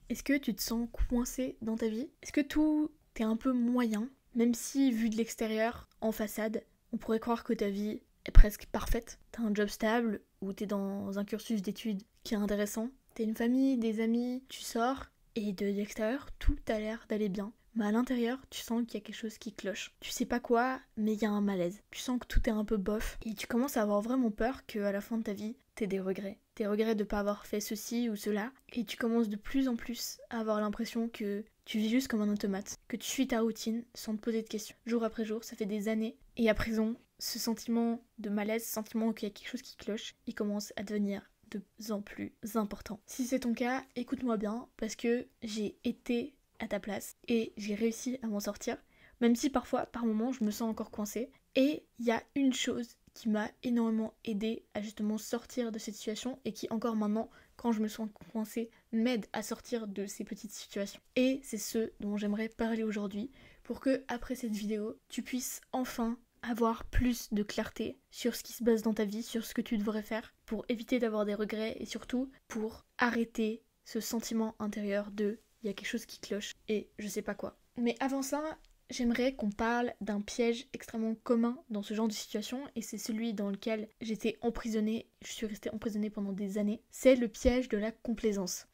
Est-ce que tu te sens coincé dans ta vie? Est-ce que tout est un peu moyen? Même si, vu de l'extérieur, en façade, on pourrait croire que ta vie est presque parfaite. T'as un job stable, ou t'es dans un cursus d'études qui est intéressant. T'as une famille, des amis, tu sors, et de l'extérieur, tout a l'air d'aller bien. Mais à l'intérieur, tu sens qu'il y a quelque chose qui cloche. Tu sais pas quoi, mais il y a un malaise. Tu sens que tout est un peu bof, et tu commences à avoir vraiment peur qu'à la fin de ta vie, t'aies des regrets. Des regrets de pas avoir fait ceci ou cela, et tu commences de plus en plus à avoir l'impression que tu vis juste comme un automate, que tu suis ta routine sans te poser de questions. Jour après jour, ça fait des années, et à présent, ce sentiment de malaise, ce sentiment qu'il y a quelque chose qui cloche, il commence à devenir de plus en plus important. Si c'est ton cas, écoute-moi bien, parce que j'ai été à ta place et j'ai réussi à m'en sortir, même si parfois, par moments, je me sens encore coincée. Et il y a une chose qui m'a énormément aidée à justement sortir de cette situation et qui encore maintenant, quand je me sens coincée, m'aide à sortir de ces petites situations. Et c'est ce dont j'aimerais parler aujourd'hui pour que, après cette vidéo, tu puisses enfin avoir plus de clarté sur ce qui se passe dans ta vie, sur ce que tu devrais faire pour éviter d'avoir des regrets et surtout pour arrêter ce sentiment intérieur de il y a quelque chose qui cloche et je sais pas quoi. Mais avant ça, j'aimerais qu'on parle d'un piège extrêmement commun dans ce genre de situation et c'est celui dans lequel j'étais emprisonnée, je suis restée emprisonnée pendant des années. C'est le piège de la complaisance.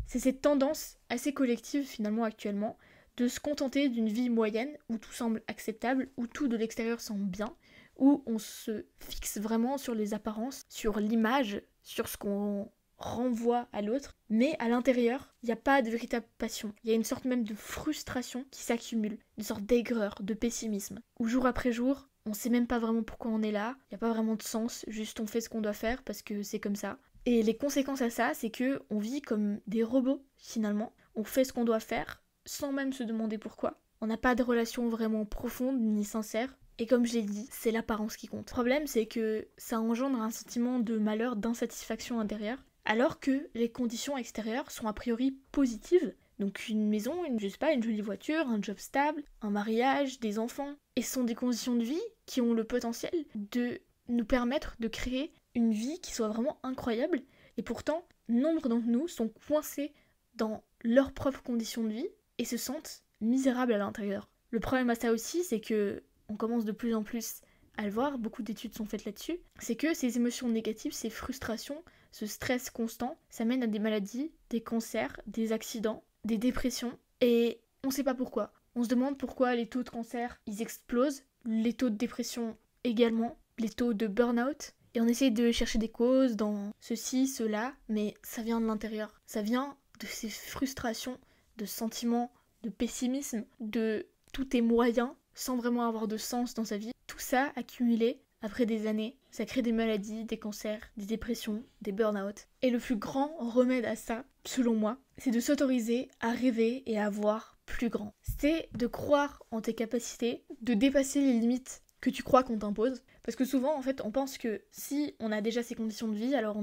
C'est cette tendance assez collective finalement actuellement de se contenter d'une vie moyenne où tout semble acceptable, où tout de l'extérieur semble bien, où on se fixe vraiment sur les apparences, sur l'image, sur ce qu'on renvoie à l'autre, mais à l'intérieur, il n'y a pas de véritable passion. Il y a une sorte même de frustration qui s'accumule, une sorte d'aigreur, de pessimisme, où jour après jour, on sait même pas vraiment pourquoi on est là, il n'y a pas vraiment de sens, juste on fait ce qu'on doit faire parce que c'est comme ça. Et les conséquences à ça, c'est que on vit comme des robots finalement, on fait ce qu'on doit faire sans même se demander pourquoi. On n'a pas de relation vraiment profonde ni sincère. Et comme je l'ai dit, c'est l'apparence qui compte. Le problème, c'est que ça engendre un sentiment de malheur, d'insatisfaction intérieure, alors que les conditions extérieures sont a priori positives. Donc une maison, je sais pas, une jolie voiture, un job stable, un mariage, des enfants. Et ce sont des conditions de vie qui ont le potentiel de nous permettre de créer une vie qui soit vraiment incroyable. Et pourtant, nombre d'entre nous sont coincés dans leurs propres conditions de vie et se sentent misérables à l'intérieur. Le problème à ça aussi, c'est que on commence de plus en plus à le voir, beaucoup d'études sont faites là-dessus, c'est que ces émotions négatives, ces frustrations, ce stress constant, ça mène à des maladies, des cancers, des accidents, des dépressions, et on sait pas pourquoi. On se demande pourquoi les taux de cancer, ils explosent, les taux de dépression également, les taux de burn-out, et on essaye de chercher des causes dans ceci, cela, mais ça vient de l'intérieur. Ça vient de ces frustrations, de sentiments de pessimisme, de tout est moyen, sans vraiment avoir de sens dans sa vie. Tout ça accumulé après des années, ça crée des maladies, des cancers, des dépressions, des burn-out. Et le plus grand remède à ça, selon moi, c'est de s'autoriser à rêver et à voir plus grand. C'est de croire en tes capacités, de dépasser les limites que tu crois qu'on t'impose. Parce que souvent, en fait, on pense que si on a déjà ces conditions de vie, alors on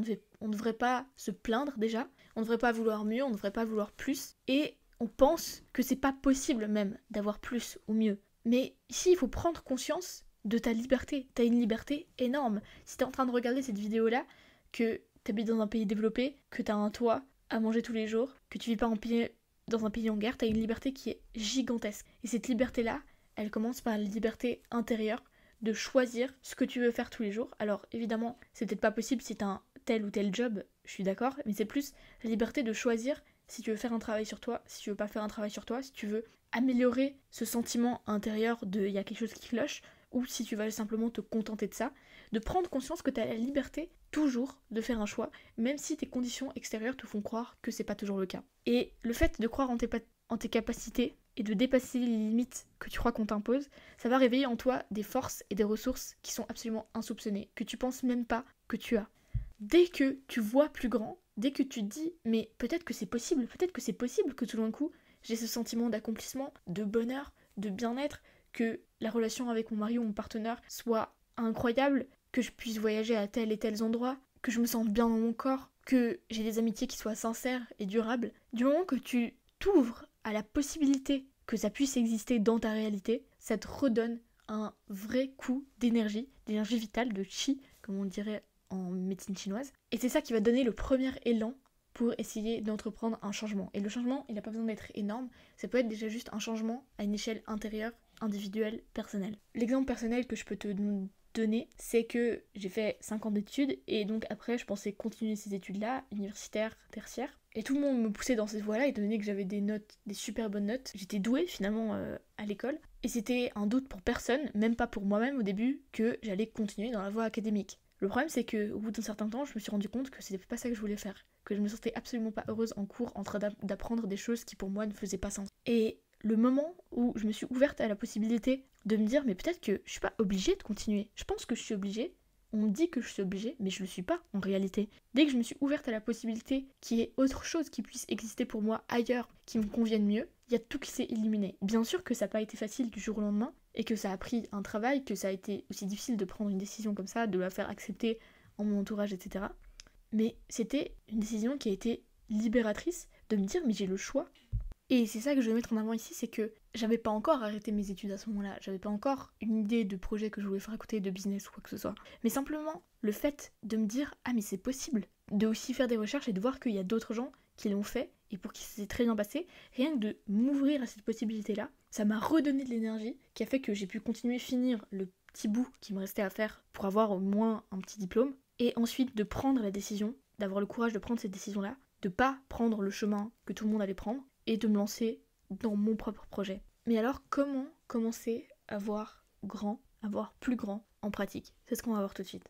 ne devrait pas se plaindre déjà, on ne devrait pas vouloir mieux, on ne devrait pas vouloir plus. Et on pense que c'est pas possible même d'avoir plus ou mieux. Mais ici, il faut prendre conscience de ta liberté. T'as une liberté énorme. Si t'es en train de regarder cette vidéo-là, que t'habites dans un pays développé, que t'as un toit à manger tous les jours, que tu vis pas dans un pays en guerre, t'as une liberté qui est gigantesque. Et cette liberté-là, elle commence par la liberté intérieure de choisir ce que tu veux faire tous les jours. Alors évidemment, c'est peut-être pas possible si t'as un tel ou tel job, je suis d'accord, mais c'est plus la liberté de choisir si tu veux faire un travail sur toi, si tu veux pas faire un travail sur toi, si tu veux améliorer ce sentiment intérieur de il y a quelque chose qui cloche, ou si tu vas simplement te contenter de ça, de prendre conscience que tu as la liberté toujours de faire un choix, même si tes conditions extérieures te font croire que c'est pas toujours le cas. Et le fait de croire en tes capacités et de dépasser les limites que tu crois qu'on t'impose, ça va réveiller en toi des forces et des ressources qui sont absolument insoupçonnées, que tu penses même pas que tu as. Dès que tu vois plus grand, dès que tu te dis mais peut-être que c'est possible que tout d'un coup j'ai ce sentiment d'accomplissement, de bonheur, de bien-être, que la relation avec mon mari ou mon partenaire soit incroyable, que je puisse voyager à tel et tels endroits, que je me sente bien dans mon corps, que j'ai des amitiés qui soient sincères et durables. Du moment que tu t'ouvres à la possibilité que ça puisse exister dans ta réalité, ça te redonne un vrai coup d'énergie vitale, de chi, comme on dirait en médecine chinoise. Et c'est ça qui va donner le premier élan pour essayer d'entreprendre un changement. Et le changement, il n'a pas besoin d'être énorme, ça peut être déjà juste un changement à une échelle intérieure, individuelle, personnelle. L'exemple personnel que je peux te donner, c'est que j'ai fait 5 ans d'études et donc après je pensais continuer ces études-là, universitaires, tertiaires. Et tout le monde me poussait dans cette voie-là, étant donné que j'avais des notes, des super bonnes notes. J'étais douée finalement à l'école. Et c'était un doute pour personne, même pas pour moi-même au début, que j'allais continuer dans la voie académique. Le problème c'est qu'au bout d'un certain temps, je me suis rendu compte que c'était pas ça que je voulais faire. Que je me sentais absolument pas heureuse en cours en train d'apprendre des choses qui pour moi ne faisaient pas sens. Et le moment où je me suis ouverte à la possibilité de me dire mais peut-être que je suis pas obligée de continuer. Je pense que je suis obligée. On me dit que je suis obligée, mais je le suis pas en réalité. Dès que je me suis ouverte à la possibilité qu'il y ait autre chose qui puisse exister pour moi ailleurs, qui me convienne mieux, il y a tout qui s'est éliminé. Bien sûr que ça n'a pas été facile du jour au lendemain, et que ça a pris un travail, que ça a été aussi difficile de prendre une décision comme ça, de la faire accepter en mon entourage, etc. Mais c'était une décision qui a été libératrice de me dire mais j'ai le choix. Et c'est ça que je veux mettre en avant ici, c'est que j'avais pas encore arrêté mes études à ce moment-là, j'avais pas encore une idée de projet que je voulais faire à côté, de business ou quoi que ce soit. Mais simplement, le fait de me dire, ah mais c'est possible, de aussi faire des recherches et de voir qu'il y a d'autres gens qui l'ont fait et pour qui ça s'est très bien passé, rien que de m'ouvrir à cette possibilité-là, ça m'a redonné de l'énergie qui a fait que j'ai pu continuer finir le petit bout qui me restait à faire pour avoir au moins un petit diplôme, et ensuite de prendre la décision, d'avoir le courage de prendre cette décision-là, de pas prendre le chemin que tout le monde allait prendre, et de me lancer dans mon propre projet. Mais alors, comment commencer à voir grand, à voir plus grand en pratique? C'est ce qu'on va voir tout de suite.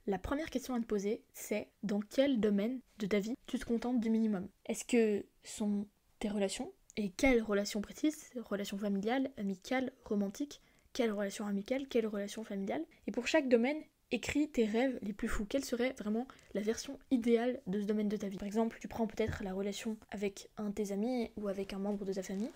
La première question à te poser, c'est dans quel domaine de ta vie tu te contentes du minimum? Est-ce que sont tes relations? Et quelles relations précises? Relations familiales, amicales, romantiques? Quelles relations amicales? Quelles relations familiales? Et pour chaque domaine, écris tes rêves les plus fous. Quelle serait vraiment la version idéale de ce domaine de ta vie? Par exemple, tu prends peut-être la relation avec un de tes amis ou avec un membre de ta famille.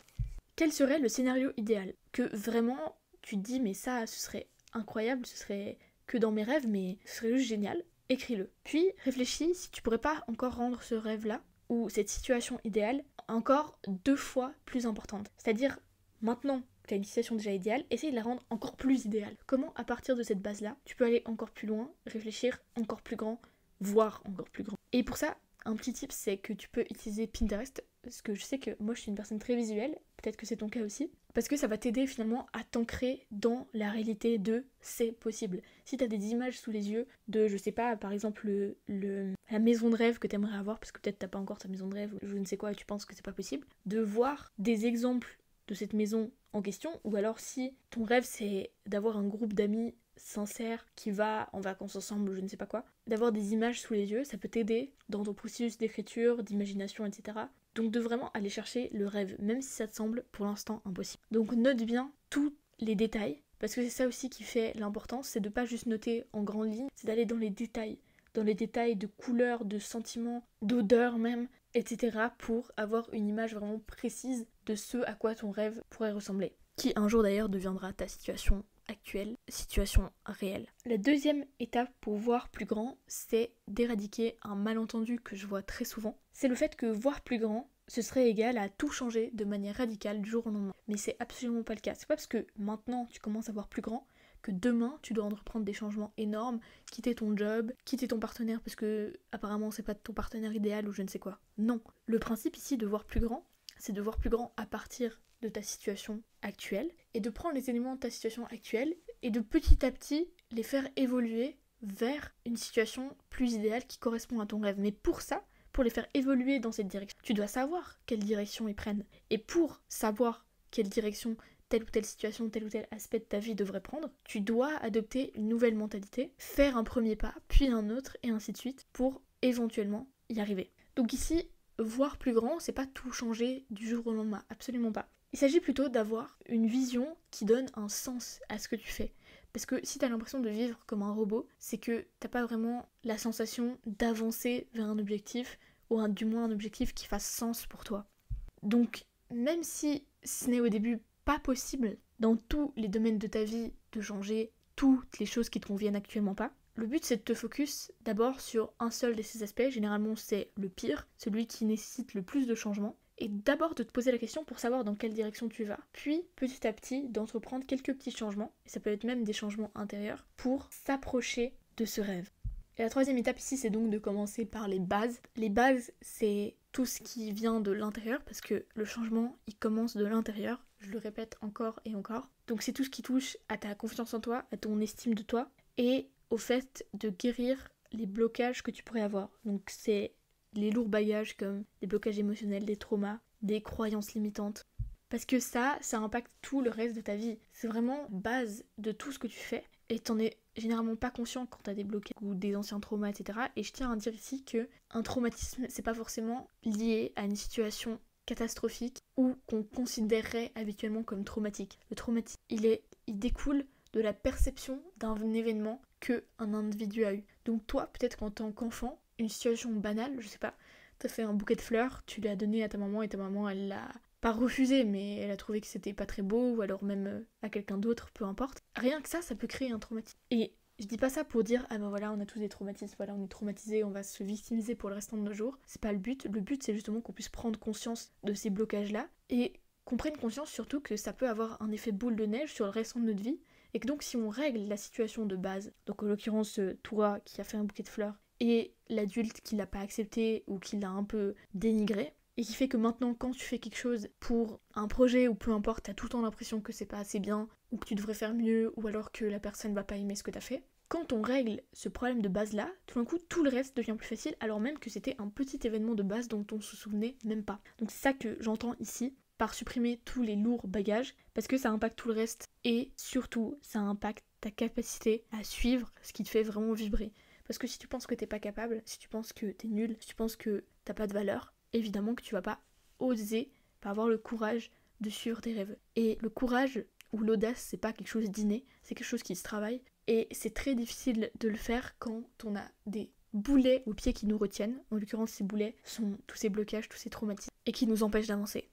Quel serait le scénario idéal? Que vraiment, tu te dis, mais ça, ce serait incroyable, ce serait que dans mes rêves, mais ce serait juste génial. Écris-le. Puis, réfléchis si tu pourrais pas encore rendre ce rêve-là, ou cette situation idéale, encore 2 fois plus importante. C'est-à-dire, maintenant, tu as une situation déjà idéale, essaye de la rendre encore plus idéale. Comment, à partir de cette base-là, tu peux aller encore plus loin, réfléchir encore plus grand, voir encore plus grand. Et pour ça, un petit tip, c'est que tu peux utiliser Pinterest, parce que je sais que moi je suis une personne très visuelle, peut-être que c'est ton cas aussi, parce que ça va t'aider finalement à t'ancrer dans la réalité de c'est possible. Si t'as des images sous les yeux de, je sais pas, par exemple la maison de rêve que t'aimerais avoir, parce que peut-être t'as pas encore ta maison de rêve, ou je ne sais quoi, et tu penses que c'est pas possible, de voir des exemples de cette maison en question, ou alors si ton rêve c'est d'avoir un groupe d'amis sincères qui va en vacances ensemble ou je ne sais pas quoi, d'avoir des images sous les yeux, ça peut t'aider dans ton processus d'écriture, d'imagination, etc. Donc de vraiment aller chercher le rêve, même si ça te semble pour l'instant impossible. Donc note bien tous les détails, parce que c'est ça aussi qui fait l'importance, c'est de pas juste noter en grandes lignes, c'est d'aller dans les détails de couleurs, de sentiments, d'odeurs même, etc. pour avoir une image vraiment précise de ce à quoi ton rêve pourrait ressembler. Qui un jour d'ailleurs deviendra ta situation actuelle, situation réelle. La deuxième étape pour voir plus grand, c'est d'éradiquer un malentendu que je vois très souvent. C'est le fait que voir plus grand, ce serait égal à tout changer de manière radicale du jour au lendemain. Mais c'est absolument pas le cas. C'est pas parce que maintenant tu commences à voir plus grand que demain tu dois entreprendre des changements énormes, quitter ton job, quitter ton partenaire parce que apparemment c'est pas ton partenaire idéal ou je ne sais quoi. Non. Le principe ici de voir plus grand, c'est de voir plus grand à partir de ta situation actuelle et de prendre les éléments de ta situation actuelle et de petit à petit les faire évoluer vers une situation plus idéale qui correspond à ton rêve. Mais pour ça, pour les faire évoluer dans cette direction, tu dois savoir quelle direction ils prennent. Et pour savoir quelle direction telle ou telle situation, tel ou tel aspect de ta vie devrait prendre, tu dois adopter une nouvelle mentalité, faire un premier pas, puis un autre, et ainsi de suite, pour éventuellement y arriver. Donc ici, voir plus grand, c'est pas tout changer du jour au lendemain, absolument pas. Il s'agit plutôt d'avoir une vision qui donne un sens à ce que tu fais. Parce que si t'as l'impression de vivre comme un robot, c'est que t'as pas vraiment la sensation d'avancer vers un objectif, ou du moins un objectif qui fasse sens pour toi. Donc, même si ce n'est au début pas possible dans tous les domaines de ta vie de changer toutes les choses qui te conviennent actuellement pas, le but c'est de te focus d'abord sur un seul de ces aspects, généralement c'est le pire, celui qui nécessite le plus de changements, et d'abord de te poser la question pour savoir dans quelle direction tu vas, puis petit à petit d'entreprendre quelques petits changements, et ça peut être même des changements intérieurs, pour s'approcher de ce rêve. Et la troisième étape ici, c'est donc de commencer par les bases. Les bases, c'est tout ce qui vient de l'intérieur, parce que le changement, il commence de l'intérieur. Je le répète encore et encore. Donc c'est tout ce qui touche à ta confiance en toi, à ton estime de toi, et au fait de guérir les blocages que tu pourrais avoir. Donc c'est les lourds bagages comme des blocages émotionnels, des traumas, des croyances limitantes. Parce que ça impacte tout le reste de ta vie. C'est vraiment base de tout ce que tu fais. Et t'en es généralement pas conscient quand t'as des blocages ou des anciens traumas, etc. Et je tiens à dire ici que un traumatisme, c'est pas forcément lié à une situation catastrophique ou qu'on considérerait habituellement comme traumatique. Le traumatisme, il découle de la perception d'un événement qu'un individu a eu. Donc toi, peut-être qu'en tant qu'enfant, une situation banale, je sais pas, t'as fait un bouquet de fleurs, tu l'as donné à ta maman et ta maman, elle l'a pas refusé, mais elle a trouvé que c'était pas très beau, ou alors même à quelqu'un d'autre, peu importe. Rien que ça peut créer un traumatisme. Et je dis pas ça pour dire, ah ben voilà, on a tous des traumatismes, voilà, on est traumatisés, on va se victimiser pour le restant de nos jours. C'est pas le but. Le but, c'est justement qu'on puisse prendre conscience de ces blocages-là, et qu'on prenne conscience surtout que ça peut avoir un effet boule de neige sur le restant de notre vie, et que donc si on règle la situation de base, donc en l'occurrence toi qui a fait un bouquet de fleurs, et l'adulte qui l'a pas accepté ou qui l'a un peu dénigré, et qui fait que maintenant quand tu fais quelque chose pour un projet ou peu importe, t'as tout le temps l'impression que c'est pas assez bien, ou que tu devrais faire mieux, ou alors que la personne va pas aimer ce que t'as fait. Quand on règle ce problème de base là, tout d'un coup tout le reste devient plus facile, alors même que c'était un petit événement de base dont on se souvenait même pas. Donc c'est ça que j'entends ici par supprimer tous les lourds bagages, parce que ça impacte tout le reste, et surtout ça impacte ta capacité à suivre ce qui te fait vraiment vibrer. Parce que si tu penses que t'es pas capable, si tu penses que t'es nul, si tu penses que t'as pas de valeur, évidemment que tu vas pas oser, pas avoir le courage de suivre tes rêves. Et le courage ou l'audace, c'est pas quelque chose d'inné, c'est quelque chose qui se travaille. Et c'est très difficile de le faire quand on a des boulets aux pieds qui nous retiennent. En l'occurrence, ces boulets sont tous ces blocages, tous ces traumatismes, et qui nous empêchent d'avancer.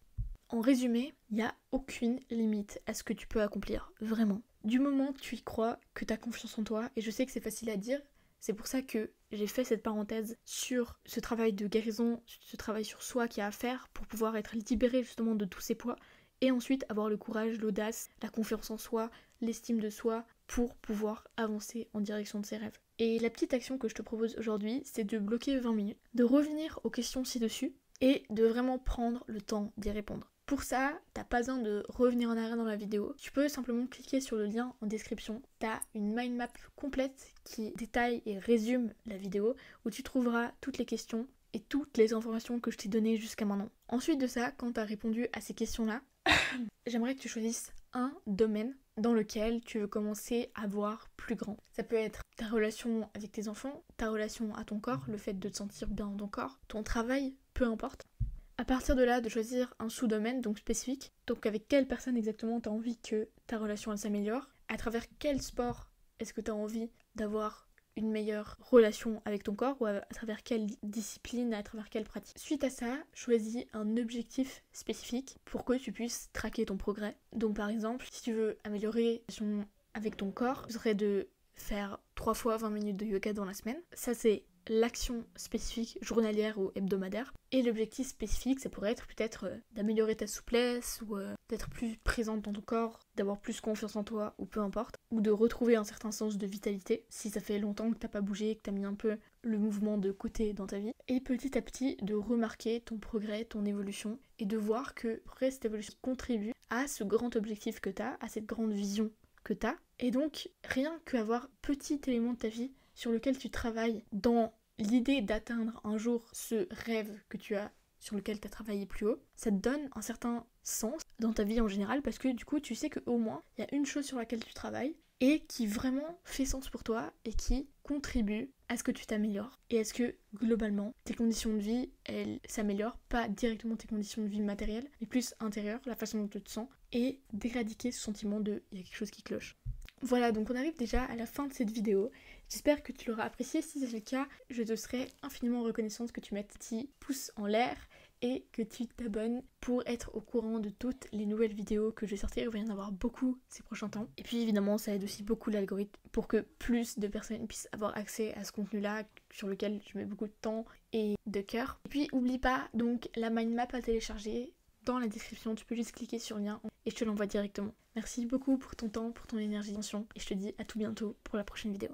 En résumé, il n'y a aucune limite à ce que tu peux accomplir, vraiment. Du moment que tu y crois, que tu as confiance en toi, et je sais que c'est facile à dire, c'est pour ça que j'ai fait cette parenthèse sur ce travail de guérison, ce travail sur soi qu'il y a à faire pour pouvoir être libéré justement de tous ces poids, et ensuite avoir le courage, l'audace, la confiance en soi, l'estime de soi, pour pouvoir avancer en direction de ses rêves. Et la petite action que je te propose aujourd'hui, c'est de bloquer 20 minutes, de revenir aux questions ci-dessus, et de vraiment prendre le temps d'y répondre. Pour ça, t'as pas besoin de revenir en arrière dans la vidéo. Tu peux simplement cliquer sur le lien en description. T'as une mind map complète qui détaille et résume la vidéo, où tu trouveras toutes les questions et toutes les informations que je t'ai données jusqu'à maintenant. Ensuite de ça, quand t'as répondu à ces questions-là, j'aimerais que tu choisisses un domaine dans lequel tu veux commencer à voir plus grand. Ça peut être ta relation avec tes enfants, ta relation à ton corps, le fait de te sentir bien dans ton corps, ton travail, peu importe. À partir de là, de choisir un sous-domaine, donc spécifique, donc avec quelle personne exactement tu as envie que ta relation elle s'améliore, à travers quel sport est-ce que tu as envie d'avoir une meilleure relation avec ton corps, ou à travers quelle discipline, à travers quelle pratique. Suite à ça, choisis un objectif spécifique pour que tu puisses traquer ton progrès. Donc par exemple, si tu veux améliorer la relation avec ton corps, ce serait de faire 3 fois 20 minutes de yoga dans la semaine. Ça c'est l'action spécifique journalière ou hebdomadaire. Et l'objectif spécifique, ça pourrait être peut-être d'améliorer ta souplesse, ou d'être plus présente dans ton corps, d'avoir plus confiance en toi, ou peu importe, ou de retrouver un certain sens de vitalité, si ça fait longtemps que t'as pas bougé, que t'as mis un peu le mouvement de côté dans ta vie. Et petit à petit, de remarquer ton progrès, ton évolution, et de voir que cette évolution contribue à ce grand objectif que t'as, à cette grande vision que t'as. Et donc, rien qu'avoir petit élément de ta vie sur lequel tu travailles dans l'idée d'atteindre un jour ce rêve que tu as, sur lequel tu as travaillé plus haut, ça te donne un certain sens dans ta vie en général, parce que du coup tu sais qu'au moins il y a une chose sur laquelle tu travailles et qui vraiment fait sens pour toi et qui contribue à ce que tu t'améliores et à ce que globalement tes conditions de vie elles s'améliorent, pas directement tes conditions de vie matérielles mais plus intérieures, la façon dont tu te sens, et d'éradiquer ce sentiment de il y a quelque chose qui cloche. Voilà, donc on arrive déjà à la fin de cette vidéo. J'espère que tu l'auras appréciée. Si c'est le cas, je te serai infiniment reconnaissante que tu mettes un petit pouce en l'air et que tu t'abonnes pour être au courant de toutes les nouvelles vidéos que je vais sortir. Il va y en avoir beaucoup ces prochains temps. Et puis évidemment, ça aide aussi beaucoup l'algorithme pour que plus de personnes puissent avoir accès à ce contenu-là sur lequel je mets beaucoup de temps et de cœur. Et puis oublie pas donc la mind map à télécharger. Dans la description, tu peux juste cliquer sur le lien et je te l'envoie directement. Merci beaucoup pour ton temps, pour ton énergie, attention, et je te dis à tout bientôt pour la prochaine vidéo.